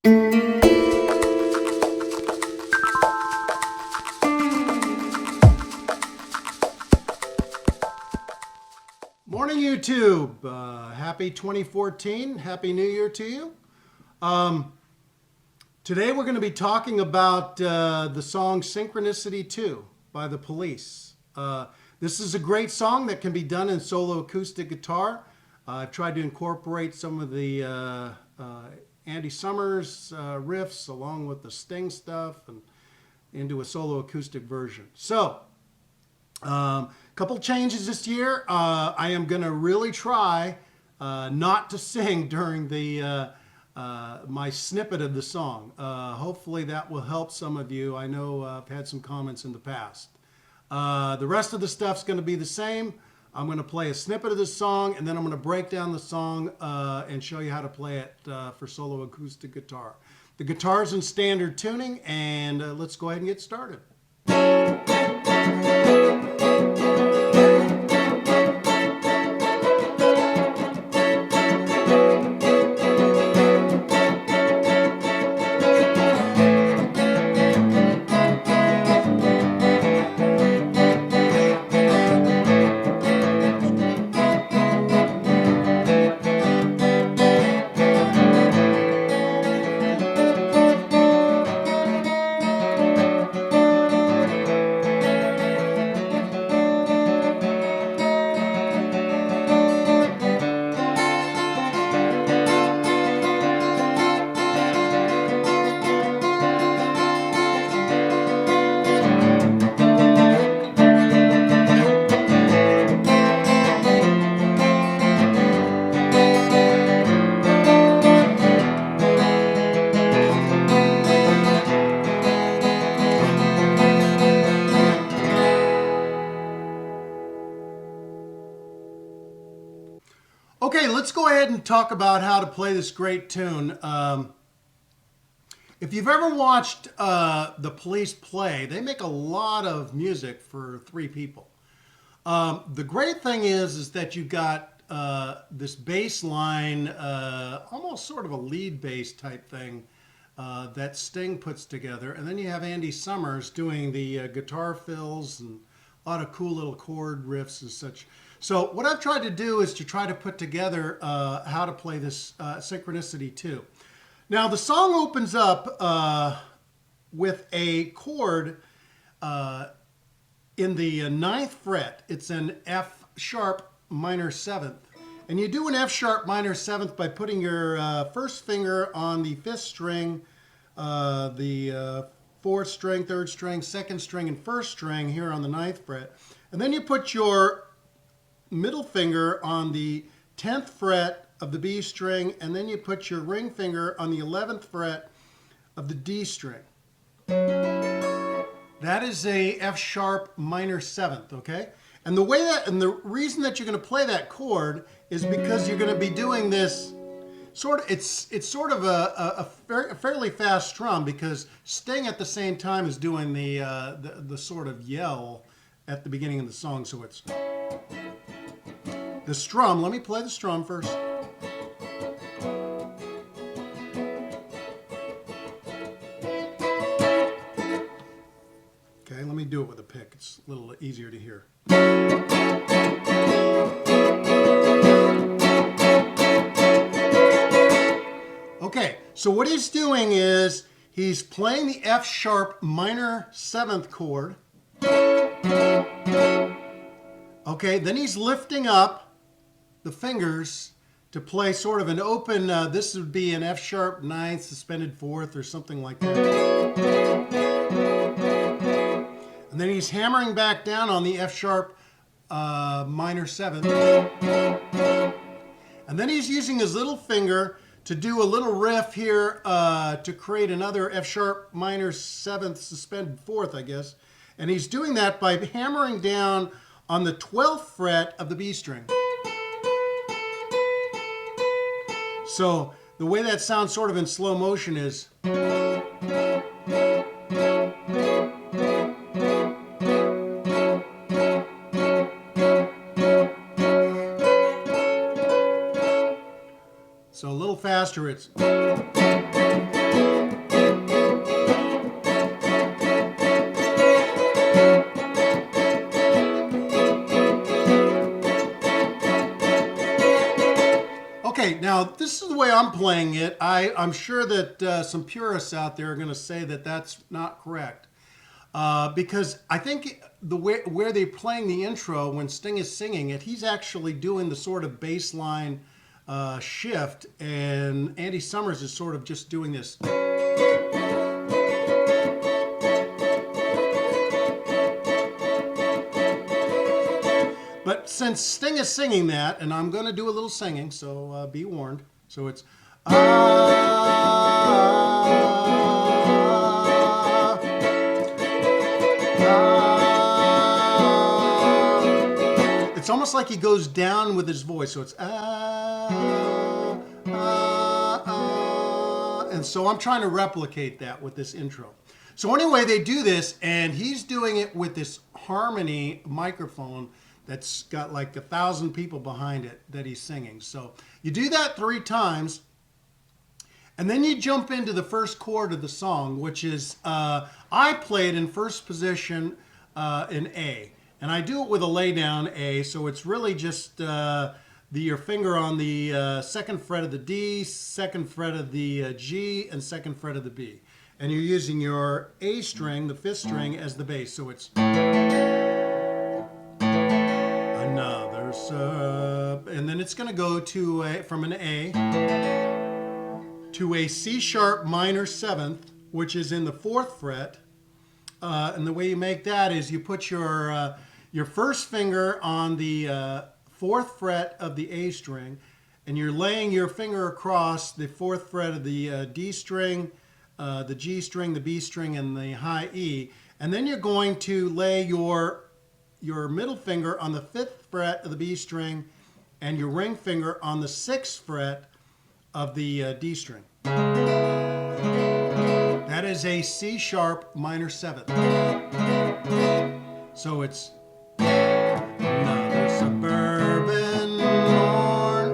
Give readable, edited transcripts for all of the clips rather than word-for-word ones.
Morning, YouTube. Happy 2014. Happy New Year to you. Today we're going to be talking about the song Synchronicity II by the Police. This is a great song that can be done in solo acoustic guitar. I've tried to incorporate some of the Andy Summers riffs along with the Sting stuff and into a solo acoustic version. So, couple changes this year. I am going to really try not to sing during the my snippet of the song. Hopefully that will help some of you. I know I've had some comments in the past. The rest of the stuff's going to be the same. I'm going to play a snippet of this song, and then I'm going to break down the song and show you how to play it for solo acoustic guitar. The guitar's in standard tuning, and let's go ahead and get started. Okay, let's go ahead and talk about how to play this great tune. If you've ever watched the Police play, they make a lot of music for three people. The great thing is that you've got this bass line, almost sort of a lead bass type thing that Sting puts together. And then you have Andy Summers doing the guitar fills and a lot of cool little chord riffs and such. So what I've tried to do is to try to put together how to play this Synchronicity II. Now the song opens up with a chord in the 9th fret. It's an F sharp minor 7th. And you do an F sharp minor 7th by putting your first finger on the 5th string, the 4th string, 3rd string, 2nd string, and 1st string here on the 9th fret. And then you put your middle finger on the 10th fret of the B string, and then you put your ring finger on the 11th fret of the D string. That is a F sharp minor 7th, okay? And the way that, and the reason that you're going to play that chord is because you're going to be doing this sort of, it's sort of a fairly fast strum, because Sting at the same time is doing the sort of yell at the beginning of the song, so it's the strum. Let me play the strum first. Okay, let me do it with a pick. It's a little easier to hear. Okay, so what he's doing is he's playing the F sharp minor 7th chord. Okay, then he's lifting up the fingers to play sort of an open, this would be an F sharp 9th suspended 4th or something like that. And then he's hammering back down on the F sharp minor 7th. And then he's using his little finger to do a little riff here to create another F sharp minor 7th suspended 4th, I guess. And he's doing that by hammering down on the 12th fret of the B string. So the way that sounds sort of in slow motion is. So a little faster, it's. this is the way I'm playing it. I'm sure that some purists out there are going to say that that's not correct. Because I think the way where they're playing the intro when Sting is singing it, he's actually doing the sort of bass line shift, and Andy Summers is sort of just doing this. But since Sting is singing that, and I'm going to do a little singing, so be warned. So it's it's almost like he goes down with his voice, so it's and so I'm trying to replicate that with this intro. So anyway, they do this, and he's doing it with this harmony microphone that's got like 1,000 people behind it that he's singing. So you do that 3 times, and then you jump into the first chord of the song, which is, I play it in first position in A. And I do it with a lay down A, so it's really just your finger on the 2nd fret of the D, 2nd fret of the G, and 2nd fret of the B. And you're using your A string, the 5th string, as the bass. So it's another sub, and then it's going to go to from an A to a C sharp minor 7th, which is in the 4th fret. And the way you make that is you put your first finger on the 4th fret of the A string, and you're laying your finger across the 4th fret of the D string, the G string, the B string, and the high E. And then you're going to lay your middle finger on the 5th fret of the B string and your ring finger on the 6th fret of the D string. That is a C sharp minor 7th. So it's another suburban morn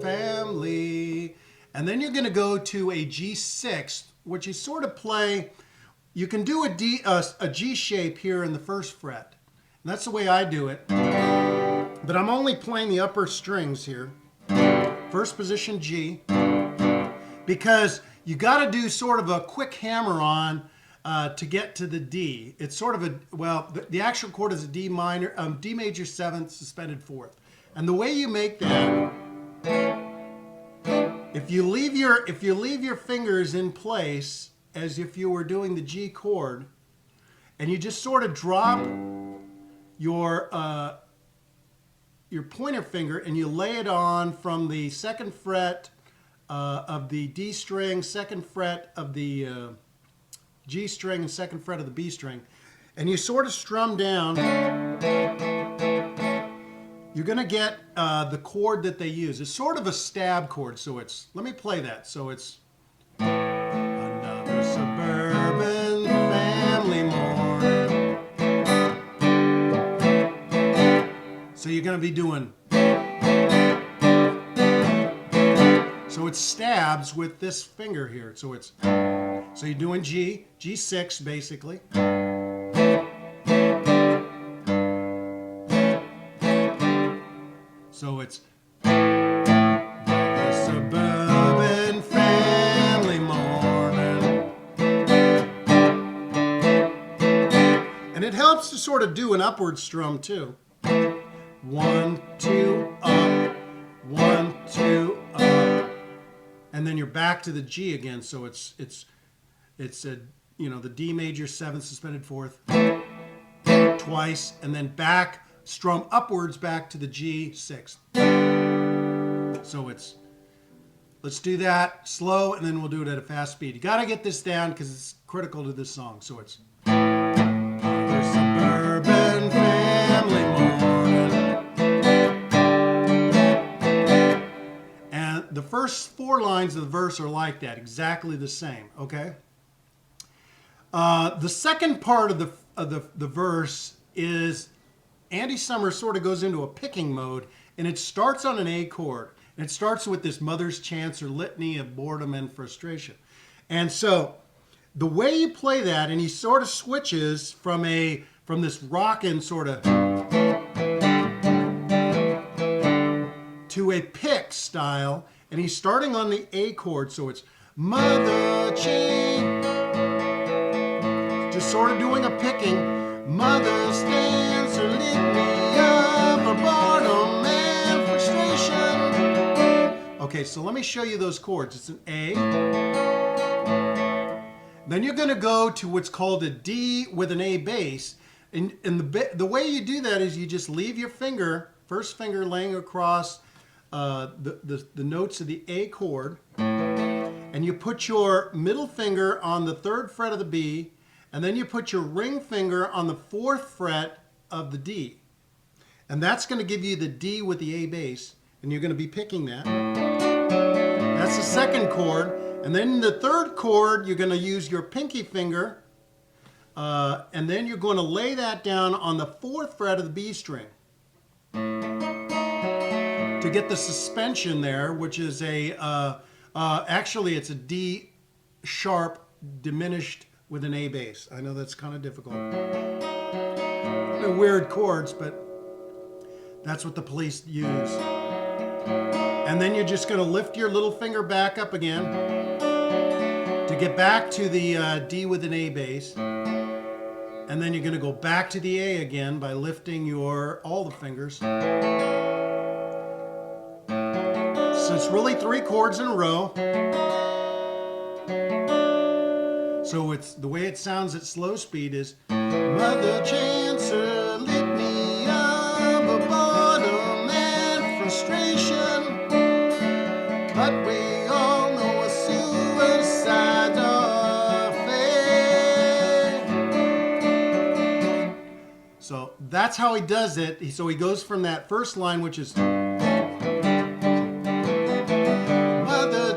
family. And then you're going to go to a G6, which you sort of play. You can do a G shape here in the 1st fret. And that's the way I do it. But I'm only playing the upper strings here. First position G. Because you got to do sort of a quick hammer on to get to the D. It's sort of the actual chord is a D major 7th suspended 4th. And the way you make that, if you leave your fingers in place as if you were doing the G chord, and you just sort of drop your pointer finger and you lay it on from the 2nd fret of the D string, 2nd fret of the G string, and 2nd fret of the B string, and you sort of strum down, you're going to get the chord that they use. It's sort of a stab chord, so it's, let me play that. So it's another suburban family morning. So you're going to be doing, so it stabs with this finger here. So it's, so you're doing G, G6 basically. So it's the suburban family morning. And it helps to sort of do an upward strum too. 1, 2, up, 1, 2, up. And then you're back to the G again, so it's a, the D major 7th suspended 4th twice, and then back, strum upwards back to the G 6th. So it's, let's do that slow, and then we'll do it at a fast speed. You got to get this down because it's critical to this song. So it's the suburban family morning. And the first 4 lines of the verse are like that, exactly the same, okay? The second part of the verse is Andy Summers sort of goes into a picking mode, and it starts on an A chord. And it starts with this mother's chants or litany of boredom and frustration. And so the way you play that, and he sort of switches from this rockin' sort of to a pick style, and he's starting on the A chord, so it's mother chain. Just sort of doing a picking. Mother stands to lift me up, a boredom and frustration. Okay, so let me show you those chords. It's an A. Then you're going to go to what's called a D with an A bass. And the way you do that is you just leave your finger, first finger laying across the notes of the A chord, and you put your middle finger on the 3rd fret of the B, and then you put your ring finger on the 4th fret of the D. And that's going to give you the D with the A bass, and you're going to be picking that. That's the 2nd chord. And then the 3rd chord, you're going to use your pinky finger, and then you're going to lay that down on the 4th fret of the B string to get the suspension there, which is actually it's a D sharp diminished with an A bass. I know that's kind of difficult. They're weird chords, but that's what the Police use. And then you're just going to lift your little finger back up again to get back to the D with an A bass. And then you're going to go back to the A again by lifting all the fingers. So it's really 3 chords in a row. So it's the way it sounds at slow speed is Mother Chancer lit me up a boredom and frustration, but we all know a suicide's a fate. So that's how he does it. So he goes from that first line, which is Mother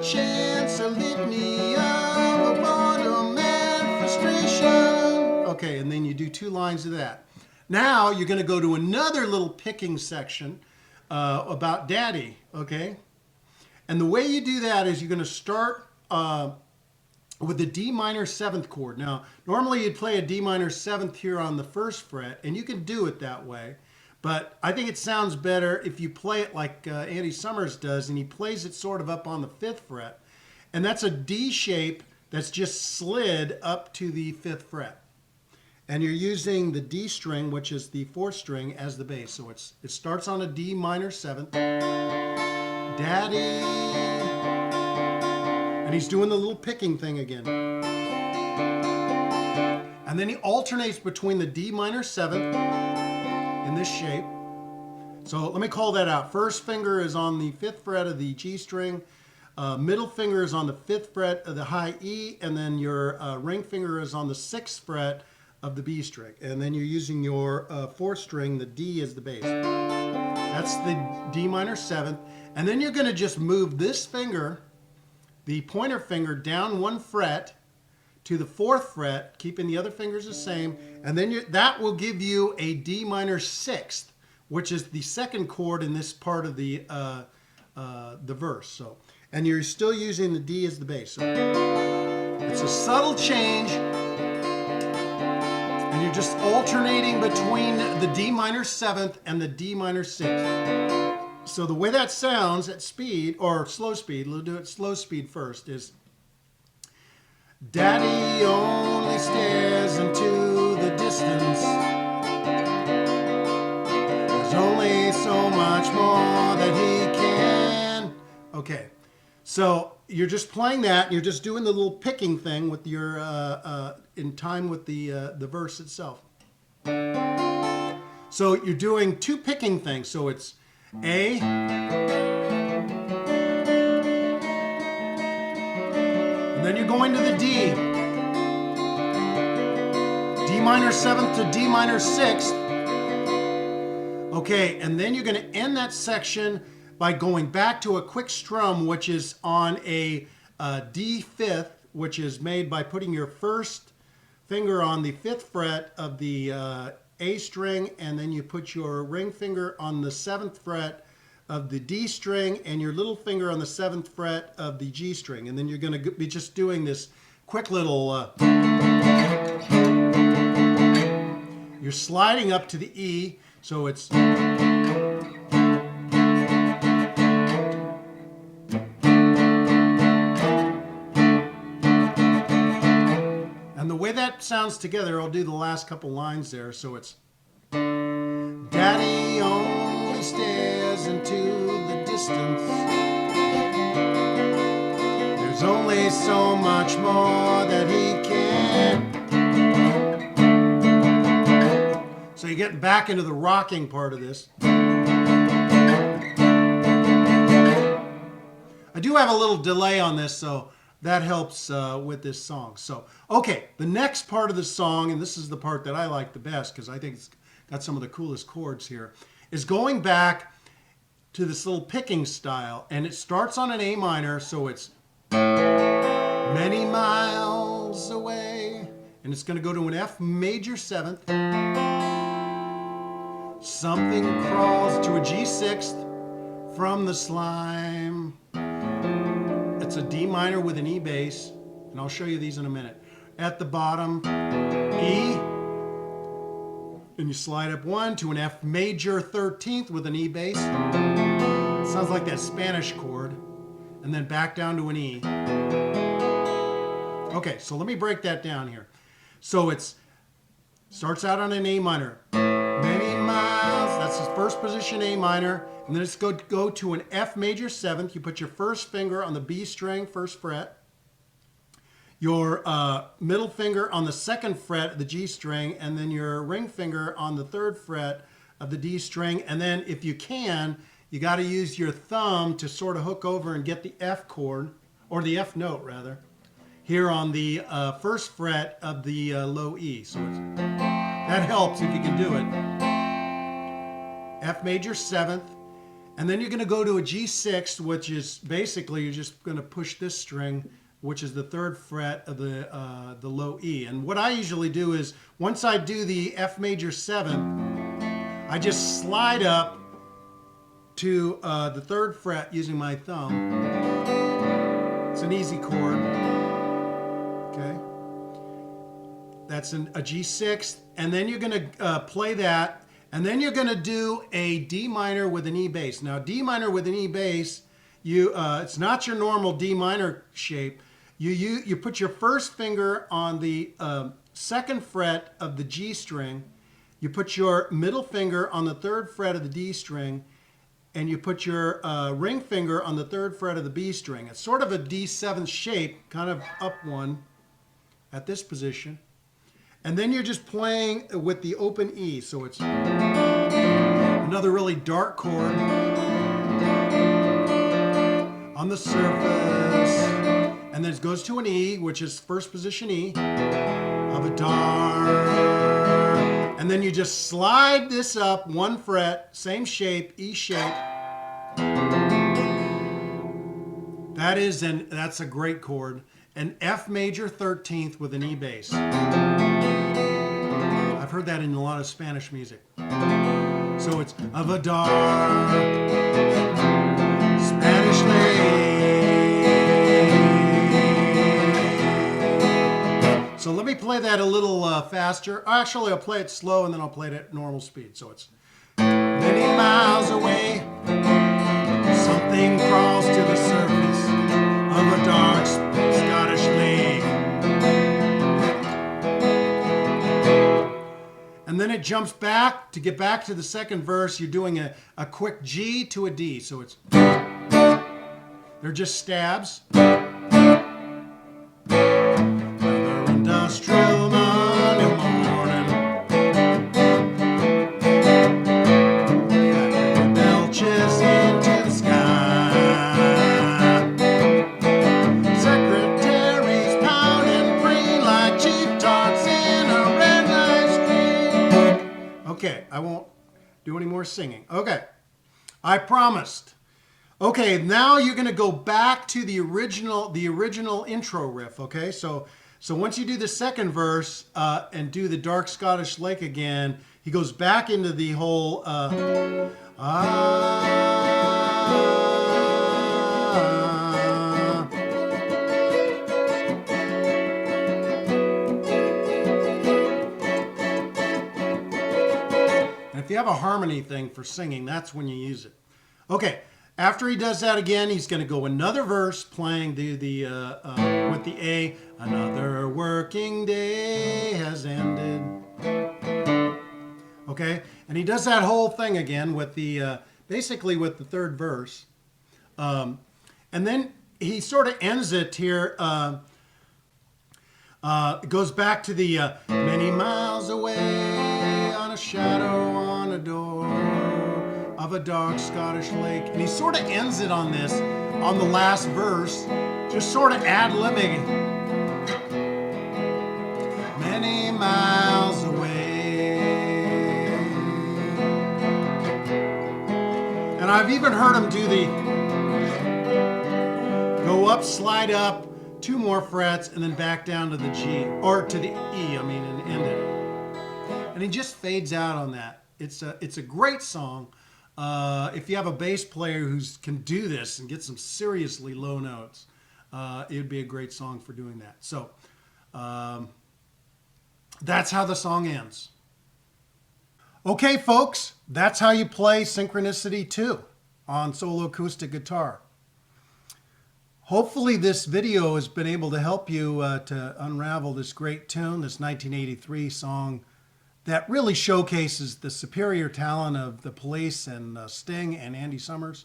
Chancer lit me up a boredom and frustration. Okay, and then you do 2 lines of that. Now you're going to go to another little picking section about Daddy, okay? And the way you do that is you're going to start with the D minor 7th chord. Now, normally you'd play a D minor 7th here on the 1st fret, and you can do it that way. But I think it sounds better if you play it like Andy Summers does, and he plays it sort of up on the 5th fret. And that's a D shape that's just slid up to the 5th fret. And you're using the D string, which is the 4th string, as the bass. So it starts on a D minor 7th. Daddy. And he's doing the little picking thing again. And then he alternates between the D minor 7th in this shape. So let me call that out. First finger is on the 5th fret of the G string. Middle finger is on the 5th fret of the high E. And then your ring finger is on the 6th fret of the B string. And then you're using your 4th string, the D as the bass. That's the D minor 7th. And then you're going to just move this finger, the pointer finger, down 1 fret to the 4th fret, keeping the other fingers the same. And then that will give you a D minor 6th, which is the 2nd chord in this part of the verse. So, and you're still using the D as the bass. So it's a subtle change. And you're just alternating between the D minor 7th and the D minor 6th. So the way that sounds at speed, or slow speed, we'll do it slow speed first, is Daddy only stares into the distance. There's only so much more that he can. Okay, so you're just playing that, and you're just doing the little picking thing with your in time with the verse itself. So you're doing 2 picking things. So it's A, and then you're going to the D. D minor 7th to D minor 6th. Okay, and then you're going to end that section by going back to a quick strum, which is on a D 5th, which is made by putting your first finger on the 5th fret of the A string, and then you put your ring finger on the 7th fret of the D string and your little finger on the 7th fret of the G string. And then you're going to be just doing this quick little... you're sliding up to the E, so it's... step sounds together, I'll do the last couple lines there. So it's Daddy only stares into the distance. There's only so much more that he can. So you're getting back into the rocking part of this. I do have a little delay on this, so that helps with this song. So, okay, the next part of the song, and this is the part that I like the best because I think it's got some of the coolest chords here, is going back to this little picking style. And it starts on an A minor, so it's many miles away. And it's going to go to an F major 7th. Something crawls to a G6 from the slime. It's a D minor with an E bass, and I'll show you these in a minute. At the bottom, E, and you slide up 1 to an F major 13th with an E bass. It sounds like that Spanish chord, and then back down to an E. Okay, so let me break that down here. So it starts out on an A minor. Many miles, that's the first position A minor, and then it's go to an F major 7th. You put your first finger on the B string, 1st fret, your middle finger on the 2nd fret of the G string, and then your ring finger on the 3rd fret of the D string, and then if you can, you got to use your thumb to sort of hook over and get the F chord, or the F note rather, here on the 1st fret of the low E. So that helps if you can do it. F major 7th, and then you're going to go to a G6, which is basically you're just going to push this string, which is the 3rd fret of the low E. And what I usually do is once I do the F major 7th, I just slide up to the 3rd fret using my thumb. It's an easy chord. Okay, that's a G6, and then you're going to play that. And then you're going to do a D minor with an E bass. Now, D minor with an E bass, it's not your normal D minor shape. You put your first finger on the 2nd fret of the G string. You put your middle finger on the 3rd fret of the D string. And you put your ring finger on the 3rd fret of the B string. It's sort of a D7 shape, kind of up one at this position. And then you're just playing with the open E. So it's another really dark chord on the surface. And then it goes to an E, which is 1st position E of a dark. And then you just slide this up 1 fret, same shape, E shape. That's a great chord. An F major 13th with an E bass. I've heard that in a lot of Spanish music. So it's of a dark Spanish lake. So let me play that a little faster. Actually, I'll play it slow and then I'll play it at normal speed. So it's many miles away, something crawls to the surface of a dark Scottish lake. And then it jumps back. To get back to the 2nd verse, you're doing a quick G to a D. So it's, they're just stabs. Another industrial Monday morning. Factory belches into the sky. Secretaries pounding green like cheap tarts in a red light street. Okay, I won't do any more singing. Okay, I promised. Okay, now you're going to go back to the original intro riff. Okay, so once you do the 2nd verse and do the dark Scottish lake again, he goes back into the whole And if you have a harmony thing for singing, that's when you use it. Okay, After he does that again, he's going to go another verse playing with the A. Another working day has ended. Okay, and he does that whole thing again with the basically with the third verse, and then he sort of ends it here. It goes back to the many miles away on a shadow on a door of a dark Scottish lake. And he sort of ends it on this, on the last verse, just sort of ad-libbing. Many miles away. And I've even heard him do the go up, slide up, 2 more frets, and then back down to the G, or to the E, and end it. And he just fades out on that. It's a great song. If you have a bass player who can do this and get some seriously low notes, it would be a great song for doing that. So that's how the song ends. Okay, folks, that's how you play Synchronicity II on solo acoustic guitar. Hopefully this video has been able to help you to unravel this great tune, this 1983 song that really showcases the superior talent of the Police and Sting and Andy Summers.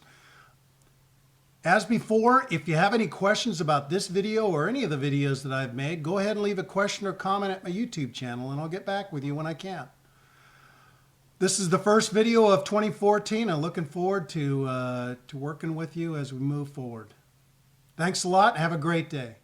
As before, if you have any questions about this video or any of the videos that I've made, go ahead and leave a question or comment at my YouTube channel and I'll get back with you when I can. This is the first video of 2014. I'm looking forward to working with you as we move forward. Thanks a lot. Have a great day.